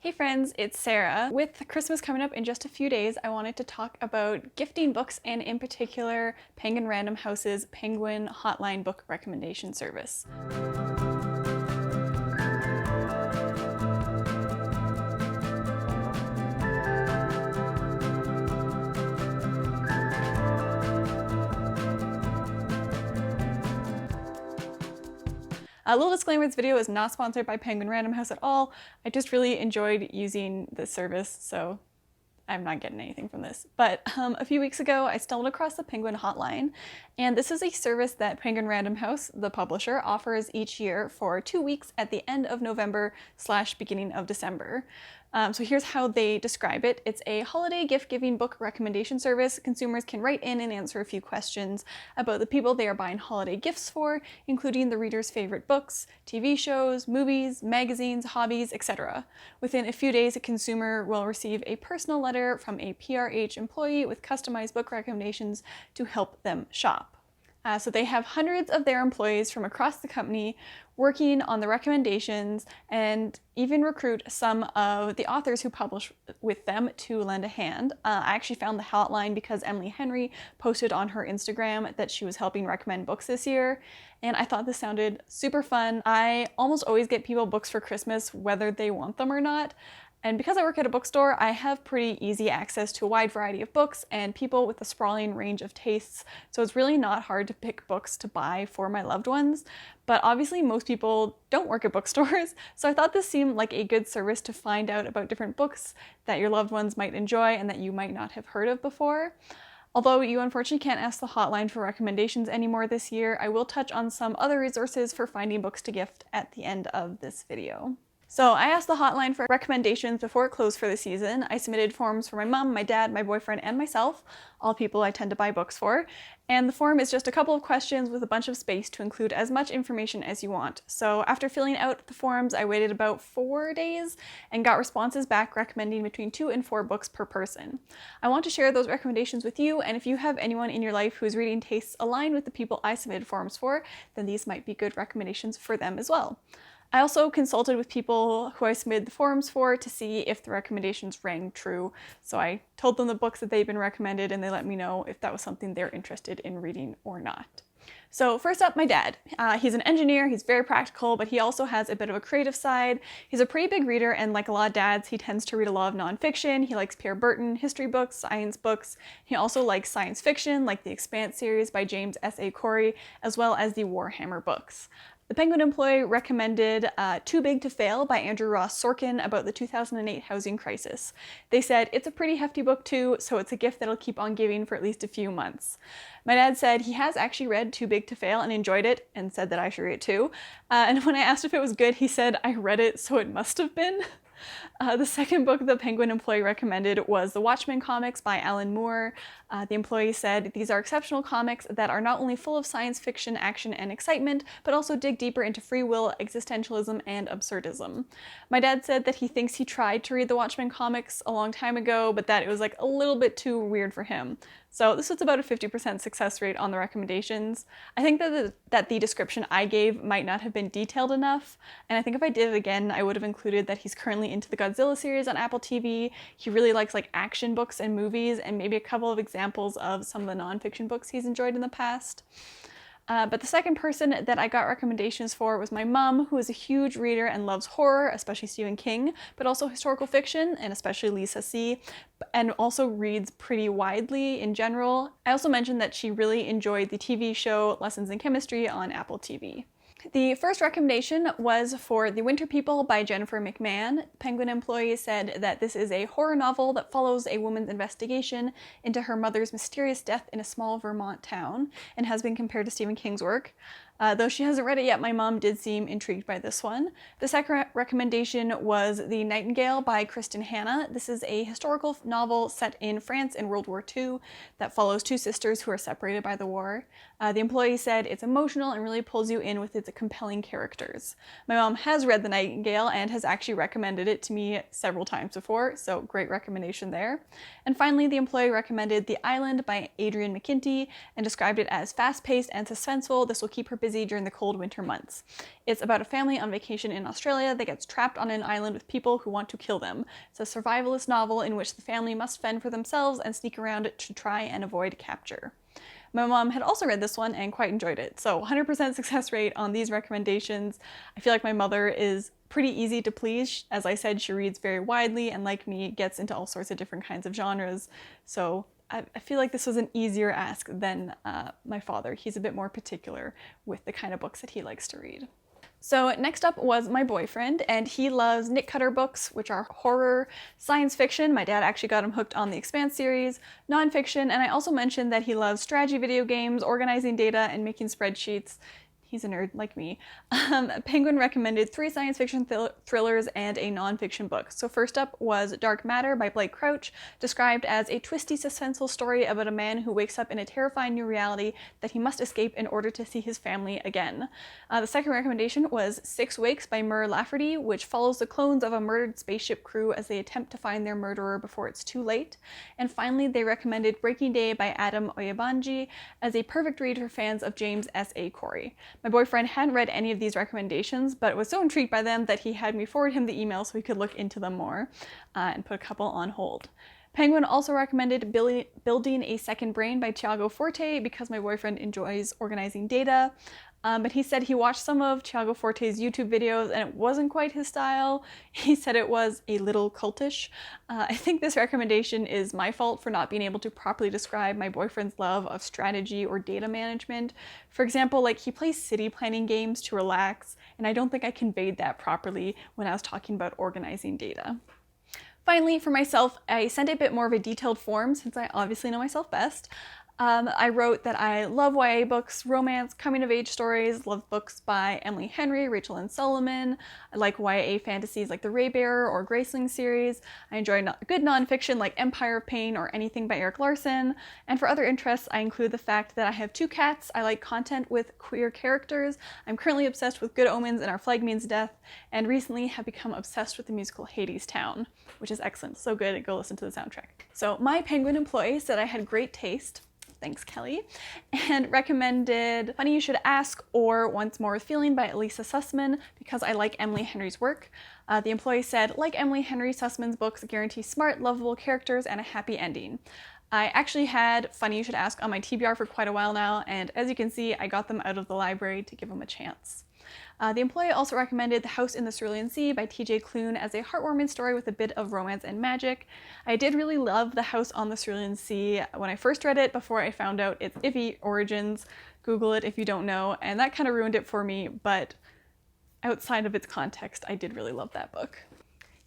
Hey friends, it's Sarah. With Christmas coming up in just a few days, I wanted to talk about gifting books and in particular Penguin Random House's Penguin Hotline book recommendation service. A little disclaimer, this video is not sponsored by Penguin Random House at all. I just really enjoyed using this service, so I'm not getting anything from this. But a few weeks ago, I stumbled across the Penguin Hotline, and this is a service that Penguin Random House, the publisher, offers each year for 2 weeks at the end of November / beginning of December. So here's how they describe it. It's a holiday gift-giving book recommendation service. Consumers can write in and answer a few questions about the people they are buying holiday gifts for, including the reader's favorite books, TV shows, movies, magazines, hobbies, etc. Within a few days, a consumer will receive a personal letter from a PRH employee with customized book recommendations to help them shop. So they have hundreds of their employees from across the company working on the recommendations and even recruit some of the authors who publish with them to lend a hand. I actually found the hotline because Emily Henry posted on her Instagram that she was helping recommend books this year, and I thought this sounded super fun. I almost always get people books for Christmas whether they want them or not. And because I work at a bookstore, I have pretty easy access to a wide variety of books and people with a sprawling range of tastes, so it's really not hard to pick books to buy for my loved ones. But obviously most people don't work at bookstores, so I thought this seemed like a good service to find out about different books that your loved ones might enjoy and that you might not have heard of before. Although you unfortunately can't ask the hotline for recommendations anymore this year, I will touch on some other resources for finding books to gift at the end of this video. So I asked the hotline for recommendations before it closed for the season. I submitted forms for my mom, my dad, my boyfriend, and myself, all people I tend to buy books for. And the form is just a couple of questions with a bunch of space to include as much information as you want. So after filling out the forms, I waited about 4 days and got responses back recommending between 2 and 4 books per person. I want to share those recommendations with you, and if you have anyone in your life whose reading tastes align with the people I submitted forms for, then these might be good recommendations for them as well. I also consulted with people who I submitted the forms for to see if the recommendations rang true. So I told them the books that they've been recommended and they let me know if that was something they're interested in reading or not. So first up, my dad. He's an engineer, he's very practical, but he also has a bit of a creative side. He's a pretty big reader, and like a lot of dads, he tends to read a lot of nonfiction. He likes Pierre Berton, history books, science books. He also likes science fiction, like the Expanse series by James S.A. Corey, as well as the Warhammer books. The Penguin employee recommended Too Big to Fail by Andrew Ross Sorkin about the 2008 housing crisis. They said, it's a pretty hefty book too, so it's a gift that'll keep on giving for at least a few months. My dad said he has actually read Too Big to Fail and enjoyed it, and said that I should read it too. And when I asked if it was good, he said, I read it, so it must have been. The second book the Penguin employee recommended was The Watchmen comics by Alan Moore. The employee said, these are exceptional comics that are not only full of science fiction, action, and excitement, but also dig deeper into free will, existentialism, and absurdism. My dad said that he thinks he tried to read the Watchmen comics a long time ago, but that it was like a little bit too weird for him. So this was about a 50% success rate on the recommendations. I think that the description I gave might not have been detailed enough, and I think if I did it again, I would have included that he's currently into the Godzilla series on Apple TV. He really likes like action books and movies, and maybe a couple of examples of some of the nonfiction books he's enjoyed in the past. But the second person that I got recommendations for was my mom, who is a huge reader and loves horror, especially Stephen King, but also historical fiction, and especially Lisa C., and also reads pretty widely in general. I also mentioned that she really enjoyed the TV show Lessons in Chemistry on Apple TV. The first recommendation was for The Winter People by Jennifer McMahon. Penguin employee said that this is a horror novel that follows a woman's investigation into her mother's mysterious death in a small Vermont town, and has been compared to Stephen King's work. Though she hasn't read it yet, my mom did seem intrigued by this one. The second recommendation was The Nightingale by Kristen Hanna. This is a historical novel set in France in World War II that follows 2 sisters who are separated by the war. The employee said it's emotional and really pulls you in with its compelling characters. My mom has read The Nightingale and has actually recommended it to me several times before, so great recommendation there. And finally, the employee recommended The Island by Adrienne McKinty and described it as fast-paced and suspenseful. This will keep her busy busy during the cold winter months. It's about a family on vacation in Australia that gets trapped on an island with people who want to kill them. It's a survivalist novel in which the family must fend for themselves and sneak around to try and avoid capture. My mom had also read this one and quite enjoyed it, so 100% success rate on these recommendations. I feel like my mother is pretty easy to please. As I said, she reads very widely and, like me, gets into all sorts of different kinds of genres, so I feel like this was an easier ask than my father. He's a bit more particular with the kind of books that he likes to read. So next up was my boyfriend, and he loves Nick Cutter books, which are horror, science fiction. My dad actually got him hooked on the Expanse series, nonfiction, and I also mentioned that he loves strategy video games, organizing data, and making spreadsheets. He's a nerd like me. Penguin recommended 3 science fiction thrillers and a nonfiction book. So first up was Dark Matter by Blake Crouch, described as a twisty, suspenseful story about a man who wakes up in a terrifying new reality that he must escape in order to see his family again. The second recommendation was 6 Wakes by Mur Lafferty, which follows the clones of a murdered spaceship crew as they attempt to find their murderer before it's too late. And finally, they recommended Breaking Day by Adam Oyebanji as a perfect read for fans of James S.A. Corey. My boyfriend hadn't read any of these recommendations, but was so intrigued by them that he had me forward him the email so he could look into them more and put a couple on hold. Penguin also recommended Building a Second Brain by Tiago Forte because my boyfriend enjoys organizing data. But he said he watched some of Tiago Forte's YouTube videos and it wasn't quite his style. He said it was a little cultish. I think this recommendation is my fault for not being able to properly describe my boyfriend's love of strategy or data management. For example, like he plays city planning games to relax, and I don't think I conveyed that properly when I was talking about organizing data. Finally, for myself, I sent a bit more of a detailed form since I obviously know myself best. I wrote that I love YA books, romance, coming-of-age stories, love books by Emily Henry, Rachel Lynn Solomon. I like YA fantasies like the Raybearer or Graceling series. I enjoy good nonfiction like Empire of Pain or anything by Erik Larson. And for other interests, I include the fact that I have 2 cats, I like content with queer characters, I'm currently obsessed with Good Omens and Our Flag Means Death, and recently have become obsessed with the musical Hadestown, which is excellent, so good, go listen to the soundtrack. So my Penguin employee said I had great taste. Thanks, Kelly, and recommended Funny You Should Ask or Once More with Feeling by Elisa Sussman because I like Emily Henry's work. The employee said, like Emily Henry, Sussman's books guarantee smart, lovable characters and a happy ending. I actually had Funny You Should Ask on my TBR for quite a while now, and as you can see, I got them out of the library to give them a chance. The employee also recommended The House in the Cerulean Sea by TJ Klune as a heartwarming story with a bit of romance and magic. I did really love The House on the Cerulean Sea when I first read it before I found out its iffy origins. Google it if you don't know, and that kind of ruined it for me, but outside of its context, I did really love that book.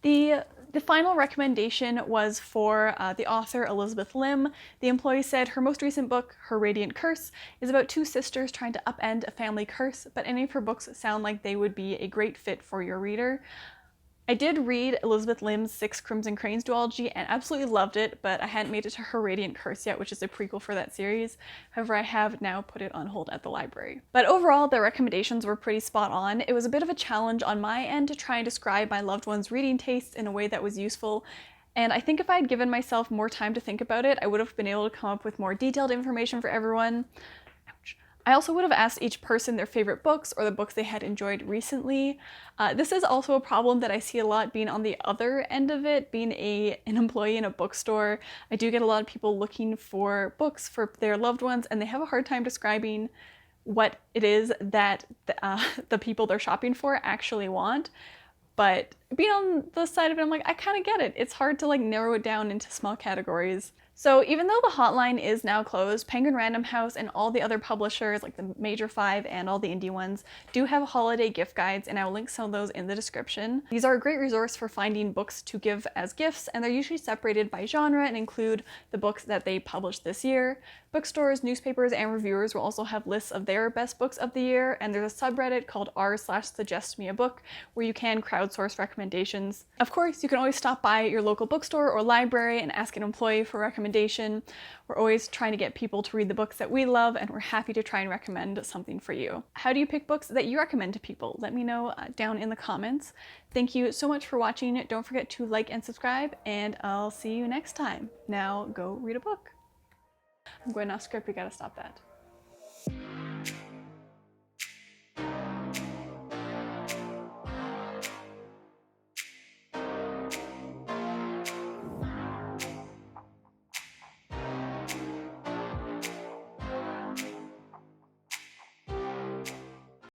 The final recommendation was for the author Elizabeth Lim. The employee said her most recent book, Her Radiant Curse, is about 2 sisters trying to upend a family curse, but any of her books sound like they would be a great fit for your reader. I did read Elizabeth Lim's 6 Crimson Cranes duology and absolutely loved it, but I hadn't made it to Her Radiant Curse yet, which is a prequel for that series. However, I have now put it on hold at the library. But overall, the recommendations were pretty spot on. It was a bit of a challenge on my end to try and describe my loved one's reading tastes in a way that was useful, and I think if I had given myself more time to think about it, I would have been able to come up with more detailed information for everyone. I also would have asked each person their favorite books or the books they had enjoyed recently. This is also a problem that I see a lot being on the other end of it, being an employee in a bookstore. I do get a lot of people looking for books for their loved ones, and they have a hard time describing what it is that the people they're shopping for actually want. But being on the side of it, I'm like, I kind of get it. It's hard to like narrow it down into small categories. So even though the hotline is now closed, Penguin Random House and all the other publishers, like the major 5 and all the indie ones, do have holiday gift guides, and I will link some of those in the description. These are a great resource for finding books to give as gifts, and they're usually separated by genre and include the books that they published this year. Bookstores, newspapers, and reviewers will also have lists of their best books of the year, and there's a subreddit called r/suggestmeabook where you can crowdsource recommendations. Of course, you can always stop by your local bookstore or library and ask an employee for a recommendation. We're always trying to get people to read the books that we love, and we're happy to try and recommend something for you. How do you pick books that you recommend to people? Let me know down in the comments. Thank you so much for watching. Don't forget to like and subscribe, and I'll see you next time. Now go read a book. I'm going off script, we gotta stop that.